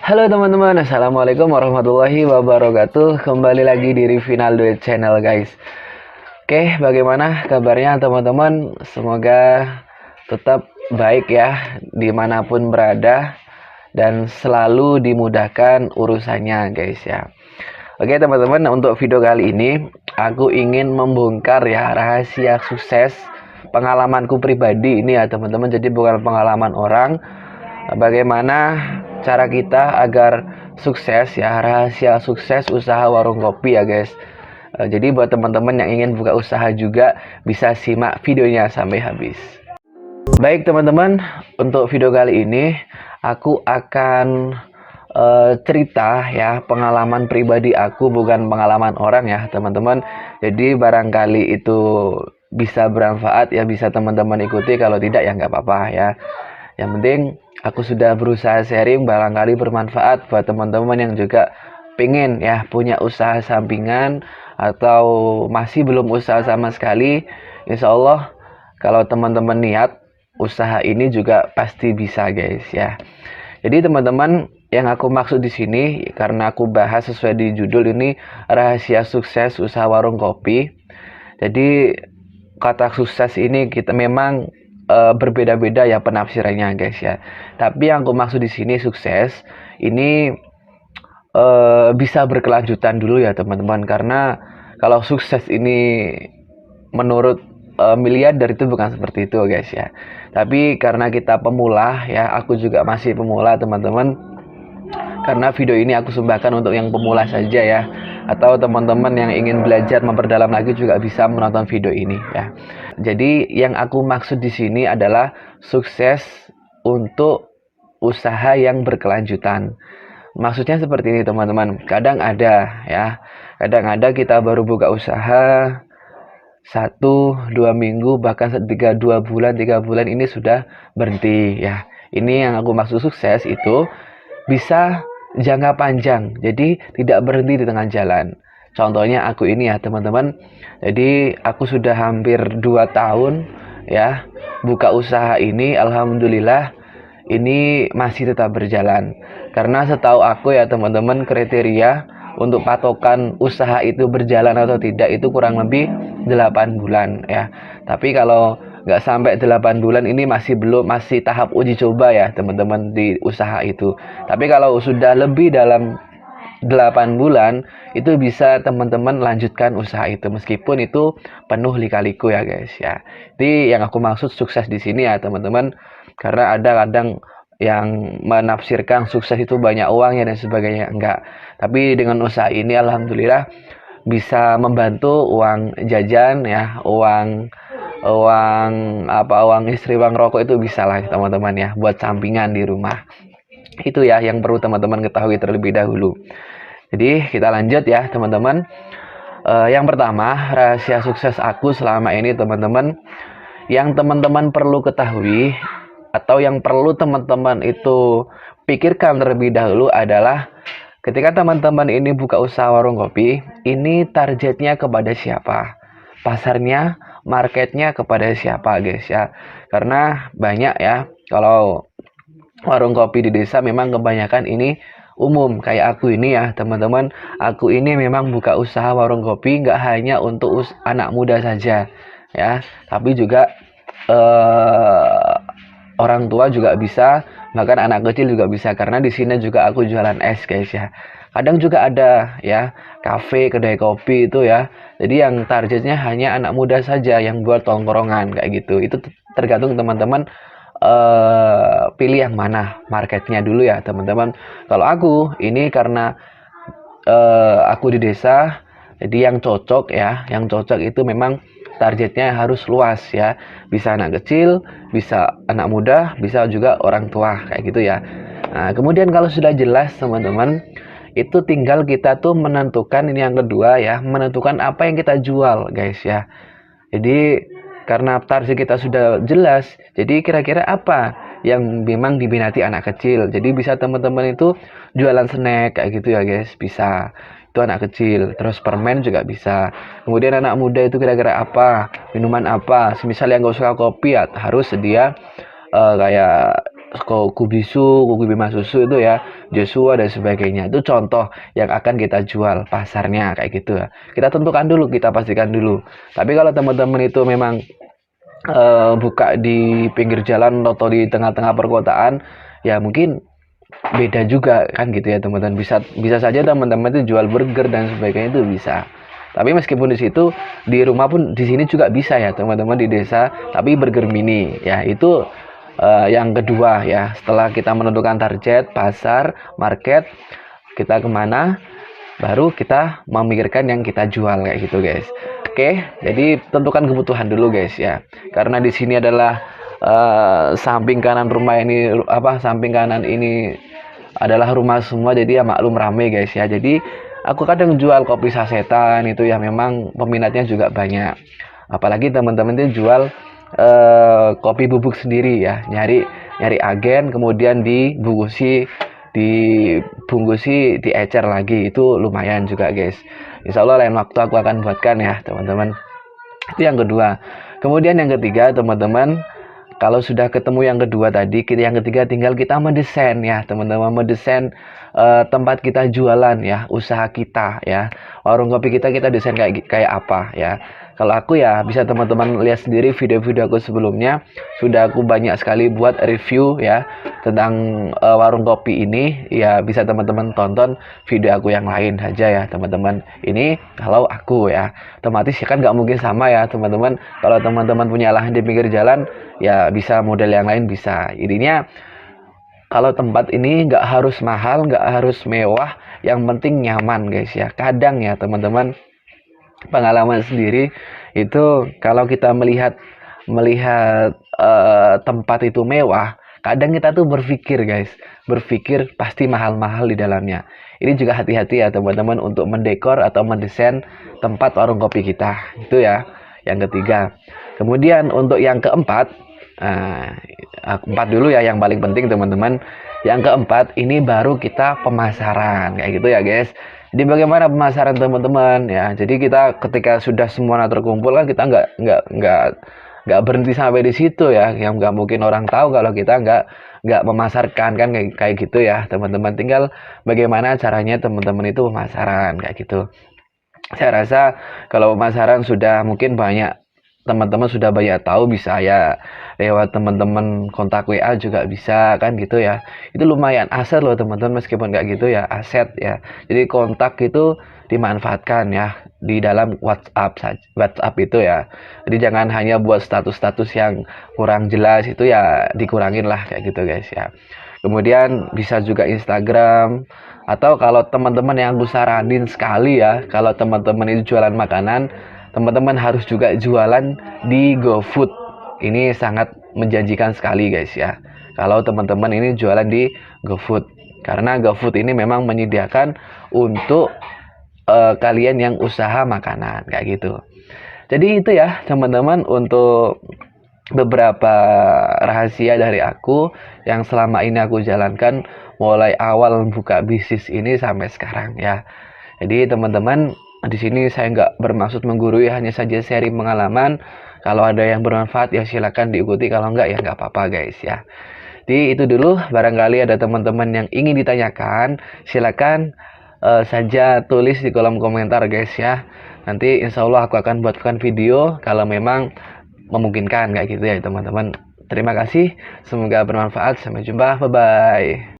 Halo teman-teman, Assalamualaikum warahmatullahi wabarakatuh. Kembali lagi di Rivinal Duet Channel guys. Oke, bagaimana kabarnya teman-teman? Semoga tetap baik ya, dimanapun berada, dan selalu dimudahkan urusannya guys ya. Oke teman-teman, untuk video kali ini aku ingin membongkar ya rahasia sukses pengalamanku pribadi ini ya teman-teman. Jadi bukan pengalaman orang. Bagaimana cara kita agar sukses ya, rahasia sukses usaha warung kopi ya guys. Jadi buat teman-teman yang ingin buka usaha juga bisa simak videonya sampai habis. Baik teman-teman, untuk video kali ini aku akan cerita ya pengalaman pribadi aku, bukan pengalaman orang ya teman-teman. Jadi barangkali itu bisa bermanfaat ya, bisa teman-teman ikuti, kalau tidak ya nggak apa-apa ya. Yang penting aku sudah berusaha sharing, barangkali bermanfaat buat teman-teman yang juga pengen ya punya usaha sampingan atau masih belum usaha sama sekali. Insya Allah kalau teman-teman niat, usaha ini juga pasti bisa guys ya. Jadi teman-teman, yang aku maksud di sini karena aku bahas sesuai di judul ini, rahasia sukses usaha warung kopi. Jadi kata sukses ini kita memang berbeda-beda ya penafsirannya guys ya. Tapi yang aku maksud di sini sukses ini bisa berkelanjutan dulu ya teman-teman, karena kalau sukses ini menurut miliarder itu bukan seperti itu guys ya. Tapi karena kita pemula ya, aku juga masih pemula teman-teman, karena video ini aku sumbahkan untuk yang pemula saja ya, atau teman-teman yang ingin belajar memperdalam lagi juga bisa menonton video ini ya. Jadi yang aku maksud di sini adalah sukses untuk usaha yang berkelanjutan. Maksudnya seperti ini teman-teman. Kadang ada ya, kadang ada kita baru buka usaha 1-2 minggu, bahkan 2 bulan 3 bulan ini sudah berhenti ya. Ini yang aku maksud sukses itu bisa jangka panjang, jadi tidak berhenti di tengah jalan. Contohnya aku ini ya teman-teman. Jadi aku sudah hampir 2 tahun ya buka usaha ini, alhamdulillah ini masih tetap berjalan. Karena setahu aku ya teman-teman, kriteria untuk patokan usaha itu berjalan atau tidak itu kurang lebih 8 bulan ya. Tapi kalau nggak sampai 8 bulan ini masih tahap uji coba ya teman-teman di usaha itu. Tapi kalau sudah lebih dalam 8 bulan itu bisa teman-teman lanjutkan usaha itu meskipun itu penuh lika-liku ya guys ya. Jadi yang aku maksud sukses di sini ya teman-teman, karena ada kadang yang menafsirkan sukses itu banyak uangnya dan sebagainya. Enggak. Tapi dengan usaha ini alhamdulillah bisa membantu uang jajan ya, uang uang uang istri, uang rokok itu bisa lah teman-teman ya, buat sampingan di rumah. Itu ya yang perlu teman-teman ketahui terlebih dahulu. Jadi kita lanjut ya teman-teman. Yang pertama, rahasia sukses aku selama ini teman-teman, yang teman-teman perlu ketahui atau yang perlu teman-teman itu pikirkan terlebih dahulu adalah ketika teman-teman ini buka usaha warung kopi, ini targetnya kepada siapa? Pasarnya, marketnya kepada siapa guys ya. Karena banyak ya, kalau warung kopi di desa memang kebanyakan ini umum. Kayak aku ini ya teman-teman, aku ini memang buka usaha warung kopi nggak hanya untuk anak muda saja ya, tapi juga orang tua juga bisa, bahkan anak kecil juga bisa, karena di sini juga aku jualan es guys ya. Kadang juga ada ya kafe, kedai kopi itu ya, jadi yang targetnya hanya anak muda saja yang buat tongkrongan kayak gitu. Itu tergantung teman-teman pilih yang mana marketnya dulu ya teman-teman. Kalau aku ini karena aku di desa, jadi yang cocok ya, yang cocok itu memang targetnya harus luas ya, bisa anak kecil, bisa anak muda, bisa juga orang tua kayak gitu ya. Nah kemudian kalau sudah jelas teman-teman, itu tinggal kita tuh menentukan, ini yang kedua ya, menentukan apa yang kita jual guys ya. Jadi karena target kita sudah jelas, jadi kira-kira apa yang memang diminati anak kecil. Jadi bisa teman-teman itu jualan snack kayak gitu ya guys, bisa. Itu anak kecil. Terus permen juga bisa. Kemudian anak muda itu kira-kira apa, minuman apa. Misalnya yang nggak suka kopi ya harus sedia kayak Kubisu, Kuku Bima Susu itu ya, Joshua dan sebagainya. Itu contoh yang akan kita jual pasarnya kayak gitu ya. Kita tentukan dulu, kita pastikan dulu. Tapi kalau teman-teman itu memang buka di pinggir jalan atau di tengah-tengah perkotaan, ya mungkin beda juga kan gitu ya teman-teman. Bisa bisa saja teman-teman itu jual burger dan sebagainya itu bisa. Tapi meskipun di situ, di rumah pun di sini juga bisa ya teman-teman, di desa, tapi burger mini ya. Itu yang kedua ya, setelah kita menentukan target pasar market, kita kemana, baru kita memikirkan yang kita jual kayak gitu guys. Oke, jadi tentukan kebutuhan dulu guys ya, karena di sini adalah samping kanan rumah ini, samping kanan ini adalah rumah semua, jadi ya maklum rame guys ya. Jadi aku kadang jual kopi sasetan itu ya, memang peminatnya juga banyak. Apalagi teman-teman itu jual kopi bubuk sendiri ya, nyari nyari agen, kemudian dibungkusi, diecer lagi, itu lumayan juga guys. Insya Allah lain waktu aku akan buatkan ya teman-teman. Itu yang kedua. Kemudian yang ketiga teman-teman, kalau sudah ketemu yang kedua tadi, yang ketiga tinggal kita mendesain ya teman-teman, mendesain tempat kita jualan ya, usaha kita ya, warung kopi kita desain kayak apa ya. Kalau aku ya, bisa teman-teman lihat sendiri video-video aku sebelumnya, sudah aku banyak sekali buat review ya tentang warung kopi ini ya. Bisa teman-teman tonton video aku yang lain saja ya teman-teman. Ini kalau aku ya, otomatis ya kan nggak mungkin sama ya teman-teman. Kalau teman-teman punya lahan di pinggir jalan ya, bisa model yang lain bisa. Intinya kalau tempat ini nggak harus mahal, nggak harus mewah, yang penting nyaman guys ya. Kadang ya teman-teman, pengalaman sendiri itu, kalau kita melihat melihat tempat itu mewah, kadang kita tuh berpikir guys, berpikir pasti mahal-mahal di dalamnya. Ini juga hati-hati ya teman-teman untuk mendekor atau mendesain tempat warung kopi kita itu ya, yang ketiga. Kemudian untuk yang keempat, empat dulu ya yang paling penting teman-teman. Yang keempat ini baru kita pemasaran kayak gitu ya guys. Jadi bagaimana pemasaran teman-teman ya? Jadi kita ketika sudah semua terkumpul kan, kita nggak berhenti sampai di situ ya. Yang nggak mungkin orang tahu kalau kita nggak memasarkan kan, kayak gitu ya teman-teman. Tinggal bagaimana caranya teman-teman itu pemasaran kayak gitu. Saya rasa kalau pemasaran sudah mungkin banyak, teman-teman sudah banyak tahu, bisa ya lewat teman-teman kontak WA juga bisa kan gitu ya. Itu lumayan aset loh teman-teman, meskipun nggak gitu ya, aset ya. Jadi kontak itu dimanfaatkan ya di dalam WhatsApp itu ya. Jadi jangan hanya buat status-status yang kurang jelas, itu ya dikurangin lah kayak gitu guys ya. Kemudian bisa juga Instagram, atau kalau teman-teman yang aku saranin sekali ya, kalau teman-teman itu jualan makanan, teman-teman harus juga jualan di GoFood. Ini sangat menjanjikan sekali guys ya, kalau teman-teman ini jualan di GoFood, karena GoFood ini memang menyediakan untuk kalian yang usaha makanan kayak gitu. Jadi itu ya teman-teman, untuk beberapa rahasia dari aku yang selama ini aku jalankan mulai awal buka bisnis ini sampai sekarang ya. Jadi teman-teman, di sini saya nggak bermaksud menggurui, hanya saja sharing pengalaman. Kalau ada yang bermanfaat ya silakan diikuti, kalau nggak ya nggak apa-apa guys ya. Jadi itu dulu, barangkali ada teman-teman yang ingin ditanyakan, silakan saja tulis di kolom komentar guys ya. Nanti insya Allah aku akan buatkan video kalau memang memungkinkan kayak gitu ya teman-teman. Terima kasih, semoga bermanfaat. Sampai jumpa, bye bye.